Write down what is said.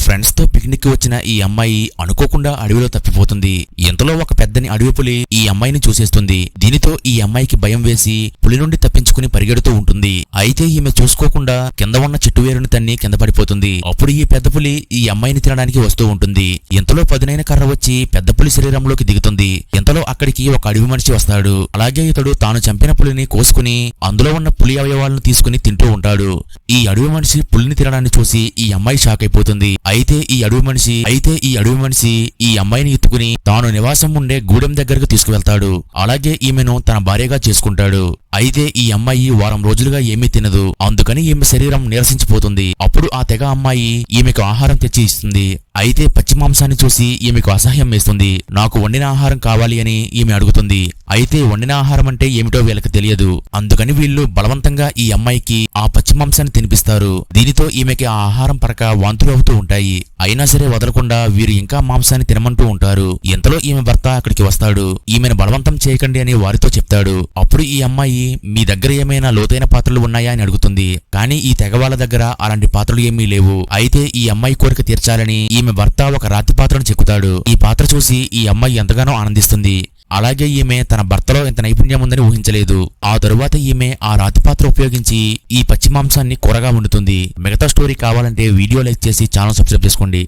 Friends తో picnic వచ్చిన ఈ అమ్మాయి అనుకోకుండా అడవిలో తప్పిపోతుంది. ఇంతలో ఒక పెద్దని అడవి పులి ఈ అమ్మాయిని చూసేస్తుంది. దీనితో ఈ అమ్మాయికి భయం వేసి పులి నుండి తప్పించుకుని పరిగెడుతూ ఉంటుంది. అయితే ఈమె చూసుకోకుండా కింద ఉన్న చెట్టు వేరుని తన్ని కింద పడిపోతుంది. అప్పుడు ఈ పెద్ద పులి ఈ అమ్మాయిని తినడానికి వస్తూ ఉంటుంది. ఇంతలో పదునైన కర్ర వచ్చి పెద్ద పులి శరీరంలోకి దిగుతుంది. ఇంతలో అక్కడికి ఒక అడవి మనిషి వస్తాడు. అలాగే ఇతడు తాను చంపిన పులిని కోసుకుని అందులో ఉన్న పులి అవయవాలను తీసుకుని తింటూ ఉంటాడు. ఈ అడవి మనిషి పులిని తినడాన్ని చూసి ఈ అమ్మాయి షాక్ అయిపోతుంది. అయితే ఈ అడవి మనిషి ఈ అమ్మాయిని ఎత్తుకుని తాను నివాసం ఉండే గూడెం దగ్గరకు తీసుకువెళ్తాడు. అలాగే ఈమెను తన భార్యగా చేసుకుంటాడు. అయితే ఈ అమ్మాయి వారం రోజులుగా ఏమీ తినదు. అందుకని ఈమె శరీరం నీరసించిపోతుంది. అప్పుడు ఆ తెగ అమ్మాయి ఈమెకు ఆహారం తెచ్చి ఇస్తుంది. అయితే పచ్చి మాంసాన్ని చూసి ఈమెకు అసహ్యం వేస్తుంది. నాకు వండిన ఆహారం కావాలి అని ఈమె అడుగుతుంది. అయితే వండిన ఆహారం అంటే ఏమిటో వీళ్ళకి తెలియదు. అందుకని వీళ్ళు బలవంతంగా ఈ అమ్మాయికి ఆ పచ్చి మాంసాన్ని తినిపిస్తారు. దీనితో ఈమెకి ఆ ఆహారం పరక వాంతులు అవుతూ ఉంటాయి. అయినా సరే వదలకుండా వీరు ఇంకా మాంసాన్ని తినమంటూ ఉంటారు. ఇంతలో ఈమె భర్త అక్కడికి వస్తాడు. ఈమెను బలవంతం చేయకండి అని వారితో చెప్తాడు. అప్పుడు ఈ అమ్మాయి మీ దగ్గర ఏమైనా లోతైన పాత్రలు ఉన్నాయా అని అడుగుతుంది. కానీ ఈ తెగవాళ్ళ దగ్గర అలాంటి పాత్రలు ఏమీ లేవు. అయితే ఈ అమ్మాయి కోరిక తీర్చాలని ఈమె భర్త ఒక రాతి పాత్రను చెక్కుతాడు. ఈ పాత్ర చూసి ఈ అమ్మాయి ఎంతగానో ఆనందిస్తుంది. అలాగే ఈమె తన భర్తలో ఇంత నైపుణ్యం ఉందని ఊహించలేదు. ఆ తరువాత ఈమె ఆ రాతి పాత్ర ఉపయోగించి ఈ పచ్చి మాంసాన్ని కూరగా వండుతుంది. మిగతా స్టోరీ కావాలంటే వీడియో లైక్ చేసి ఛానల్ సబ్స్క్రైబ్ చేసుకోండి.